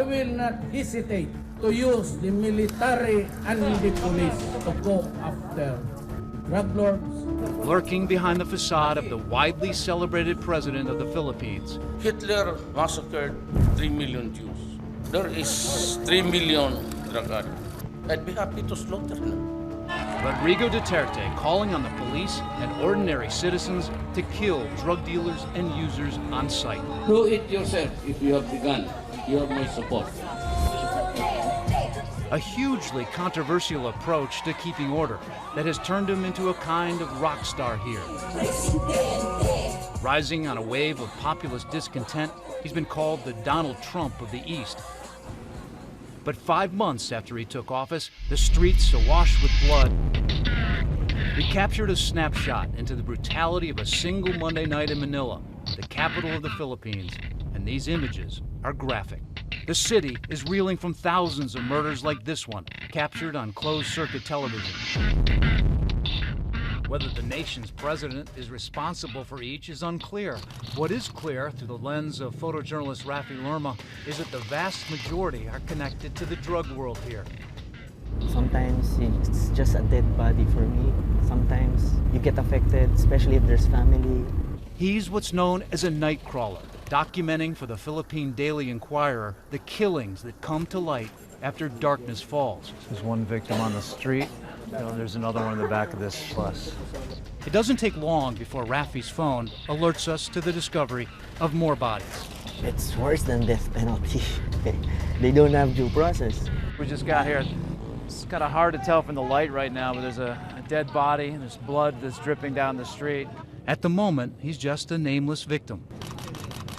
will not hesitate to use the military and the police to go after drug lords. Lurking behind the facade of the widely celebrated president of the Philippines, Hitler massacred 3 million Jews. There is 3 million drug addicts. I'd be happy to slaughter them. Rodrigo Duterte calling on the police and ordinary citizens to kill drug dealers and users on sight. Do it yourself if you have begun. You have my support. A hugely controversial approach to keeping order that has turned him into a kind of rock star here. Rising on a wave of populist discontent, he's been called the Donald Trump of the East. But 5 months after he took office, the streets awash with blood. We captured a snapshot into the brutality of a single Monday night in Manila, the capital of the Philippines, and these images are graphic. The city is reeling from thousands of murders like this one, captured on closed-circuit television. Whether the nation's president is responsible for each is unclear. What is clear, through the lens of photojournalist Rafi Lerma, is that the vast majority are connected to the drug world here. Sometimes it's just a dead body for me. Sometimes you get affected, especially if there's family. He's what's known as a night crawler, documenting for the Philippine Daily Inquirer the killings that come to light after darkness falls. There's one victim on the street. There's another one in the back of this bus. It doesn't take long before Rafi's phone alerts us to the discovery of more bodies. It's worse than death penalty. They don't have due process. We just got here. It's kind of hard to tell from the light right now, but there's a dead body, and there's blood that's dripping down the street. At the moment, he's just a nameless victim.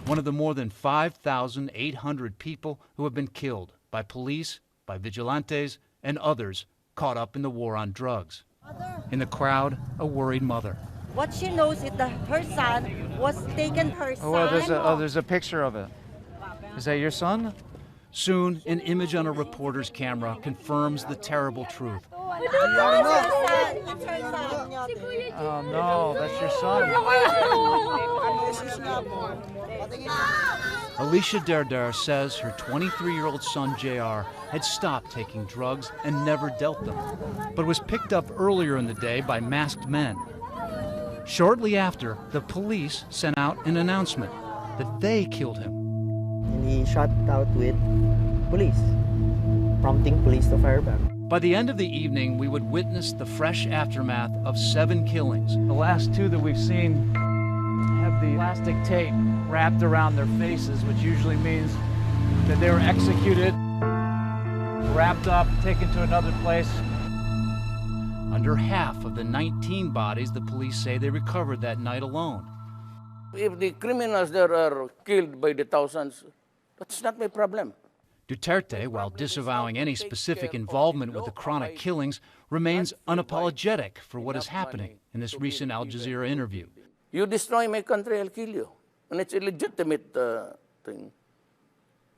One of the more than 5,800 people who have been killed by police, by vigilantes, and others caught up in the war on drugs. In the crowd, a worried mother. What she knows is that her son was taken her son. Oh, well, there's a picture of it. Is that your son? Soon, an image on a reporter's camera confirms the terrible truth. Oh no, that's your son. Alicia Derdar says her 23-year-old son, JR, had stopped taking drugs and never dealt them, but was picked up earlier in the day by masked men. Shortly after, the police sent out an announcement that they killed him. And he shot out with police, prompting police to fire back. By the end of the evening, we would witness the fresh aftermath of 7 killings. The last 2 that we've seen have the plastic tape wrapped around their faces, which usually means that they were executed, wrapped up, taken to another place. Under half of the 19 bodies the police say they recovered that night alone. If the criminals there are killed by the thousands, that's not my problem. Duterte, while disavowing any specific involvement with the chronic killings, remains unapologetic for what is happening in this recent Al Jazeera interview. You destroy my country, I'll kill you. And it's a legitimate thing.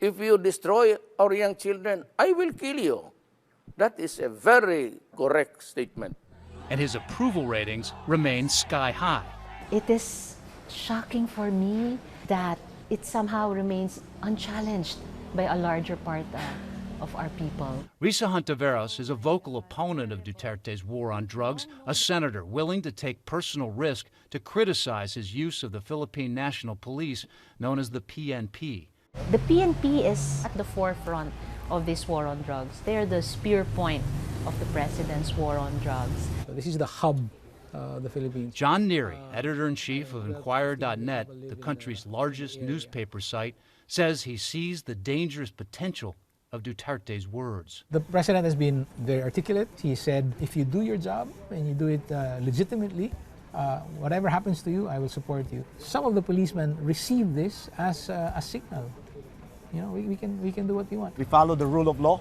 If you destroy our young children, I will kill you. That is a very correct statement. And his approval ratings remain sky high. It is shocking for me that it somehow remains unchallenged by a larger part of our people. Risa Hontiveros is a vocal opponent of Duterte's war on drugs, a senator willing to take personal risk to criticize his use of the Philippine National Police, known as the PNP. The PNP is at the forefront of this war on drugs. They are the spear point of the president's war on drugs. This is the hub of the Philippines. John Neary, editor-in-chief of Inquirer.net, the country's largest newspaper site, says he sees the dangerous potential of Duterte's words. The president has been very articulate. He said, if you do your job and you do it legitimately, whatever happens to you, I will support you. Some of the policemen receive this as a signal. You know, we can do what we want. We follow the rule of law.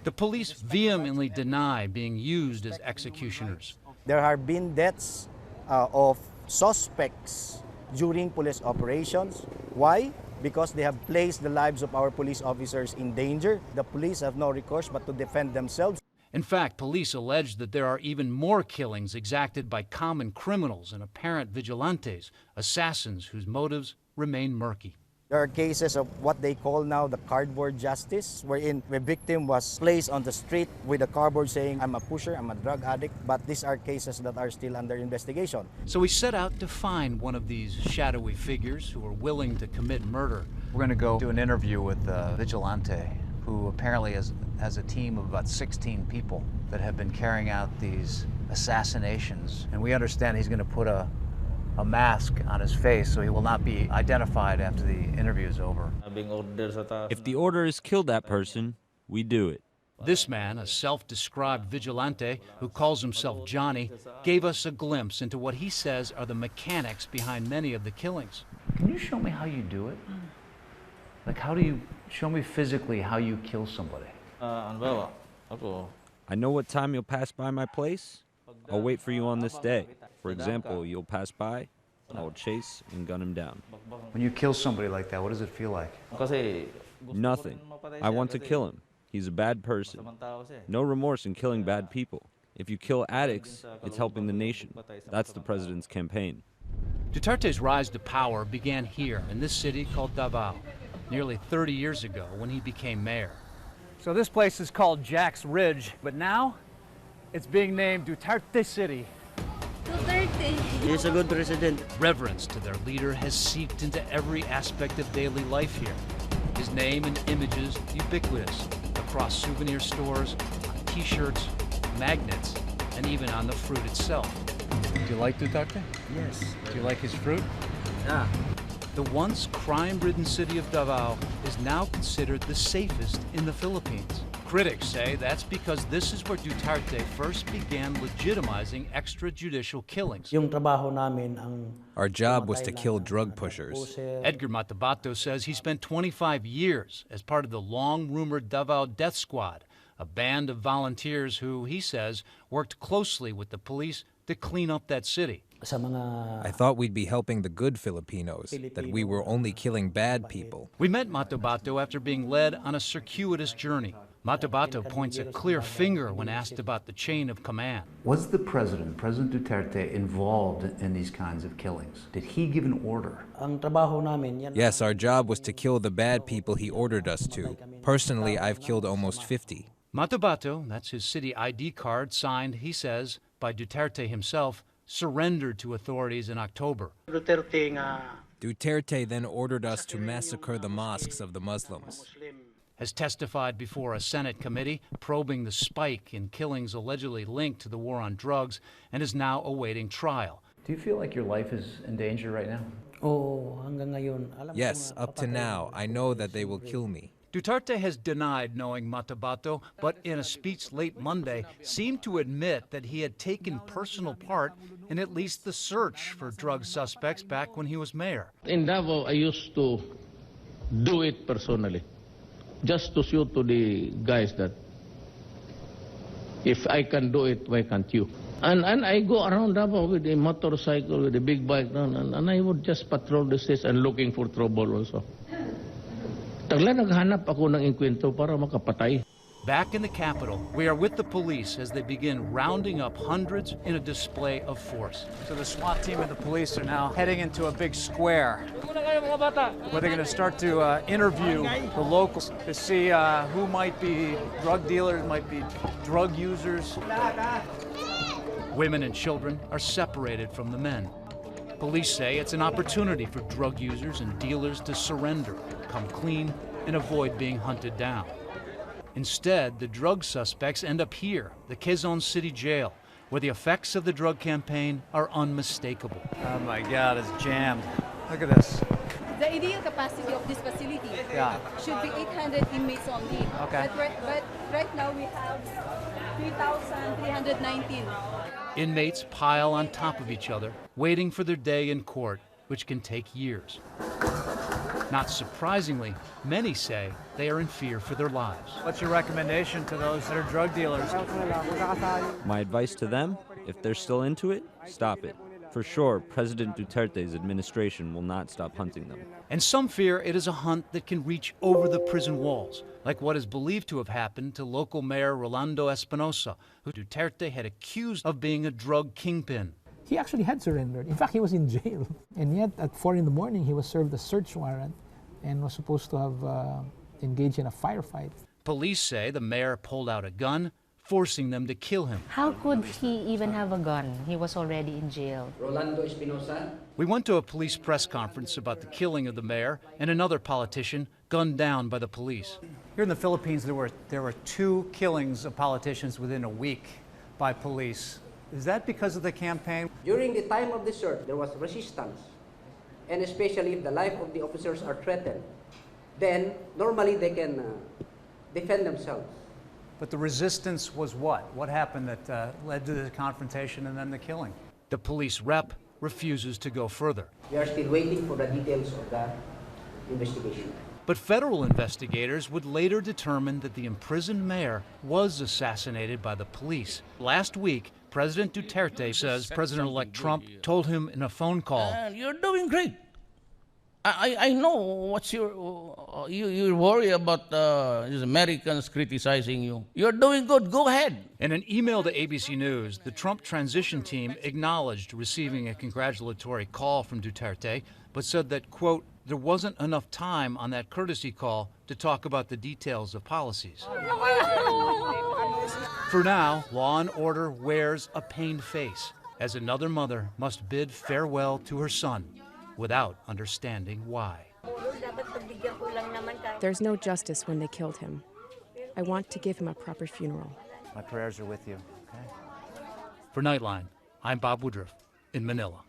The police vehemently deny being used as executioners. There have been deaths of suspects during police operations. Why? Because they have placed the lives of our police officers in danger. The police have no recourse but to defend themselves. In fact, police allege that there are even more killings exacted by common criminals and apparent vigilantes, assassins whose motives remain murky. There are cases of what they call now the cardboard justice, wherein the victim was placed on the street with a cardboard saying, I'm a pusher, I'm a drug addict, but these are cases that are still under investigation. So we set out to find one of these shadowy figures who are willing to commit murder. We're going to go do an interview with a vigilante who apparently has a team of about 16 people that have been carrying out these assassinations. And we understand he's going to put a mask on his face so he will not be identified after the interview is over. If the order is kill that person, we do it. This man, a self-described vigilante who calls himself Johnny, gave us a glimpse into what he says are the mechanics behind many of the killings. Can you show me how you do it? Like, how do you show me physically how you kill somebody? I know what time you'll pass by my place. I'll wait for you on this day. For example, you'll pass by, I will chase and gun him down. When you kill somebody like that, what does it feel like? Nothing. I want to kill him. He's a bad person. No remorse in killing bad people. If you kill addicts, it's helping the nation. That's the president's campaign. Duterte's rise to power began here in this city called Davao, nearly 30 years ago when he became mayor. So this place is called Jack's Ridge, but now it's being named Duterte City. He's a good president. Reverence to their leader has seeped into every aspect of daily life here. His name and images ubiquitous across souvenir stores, on t-shirts, magnets, and even on the fruit itself. Do you like Duterte? Yes. Do you like his fruit? Yeah. The once crime-ridden city of Davao is now considered the safest in the Philippines. Critics say that's because this is where Duterte first began legitimizing extrajudicial killings. Our job was to kill drug pushers. Edgar Matabato says he spent 25 years as part of the long-rumored Davao Death Squad, a band of volunteers who, he says, worked closely with the police to clean up that city. I thought we'd be helping the good Filipinos, that we were only killing bad people. We met Matabato after being led on a circuitous journey. Matabato points a clear finger when asked about the chain of command. Was the President Duterte, involved in these kinds of killings? Did he give an order? Yes, our job was to kill the bad people he ordered us to. Personally, I've killed almost 50. Matabato, that's his city ID card, signed, he says, by Duterte himself, surrendered to authorities in October. Duterte then ordered us to massacre the mosques of the Muslims. Has testified before a Senate committee probing the spike in killings allegedly linked to the war on drugs and is now awaiting trial. Do you feel like your life is in danger right now? Yes, up to now, I know that they will kill me. Duterte has denied knowing Matabato, but in a speech late Monday, seemed to admit that he had taken personal part in at least the search for drug suspects back when he was mayor. In Davao, I used to do it personally, just to show to the guys that if I can do it, why can't you? And I go around Davao with a motorcycle, with a big bike, and I would just patrol the streets and looking for trouble also. Naghanap ako ng inkwento para makapatay. Back in the capital, we are with the police as they begin rounding up hundreds in a display of force. So the SWAT team and the police are now heading into a big square where they're going to start to interview the locals to see who might be drug dealers, might be drug users. Women and children are separated from the men. Police say it's an opportunity for drug users and dealers to surrender, come clean, and avoid being hunted down. Instead, the drug suspects end up here, the Quezon City Jail, where the effects of the drug campaign are unmistakable. Oh my God, it's jammed. Look at this. The ideal capacity of this facility should be 800 inmates only. Okay. But right now we have 3,319. Inmates pile on top of each other, waiting for their day in court, which can take years. Not surprisingly, many say they are in fear for their lives. What's your recommendation to those that are drug dealers? My advice to them, if they're still into it, stop it. For sure, President Duterte's administration will not stop hunting them. And some fear it is a hunt that can reach over the prison walls, like what is believed to have happened to local Mayor Rolando Espinosa, who Duterte had accused of being a drug kingpin. He actually had surrendered. In fact, he was in jail. And yet, at 4 in the morning, he was served a search warrant. and was supposed to have engaged in a firefight. Police say the mayor pulled out a gun, forcing them to kill him. How could he even have a gun? He was already in jail. We went to a police press conference about the killing of the mayor and another politician gunned down by the police. Here in the Philippines, there were 2 killings of politicians within a week by police. Is that because of the campaign? During the time of the search, there was resistance, and especially if the life of the officers are threatened, then normally they can defend themselves. But the resistance was what? What happened that led to the confrontation and then the killing? The police rep refuses to go further. We are still waiting for the details of the investigation. But federal investigators would later determine that the imprisoned mayor was assassinated by the police. Last week, President Duterte says President-elect Trump told him in a phone call, You're doing great. I know what's you worry about these Americans criticizing you. You're doing good. Go ahead. In an email to ABC News, the Trump transition team acknowledged receiving a congratulatory call from Duterte, but said that, quote, there wasn't enough time on that courtesy call to talk about the details of policies. For now, law and order wears a pained face as another mother must bid farewell to her son without understanding why. There's no justice when they killed him. I want to give him a proper funeral. My prayers are with you. Okay? For Nightline, I'm Bob Woodruff in Manila.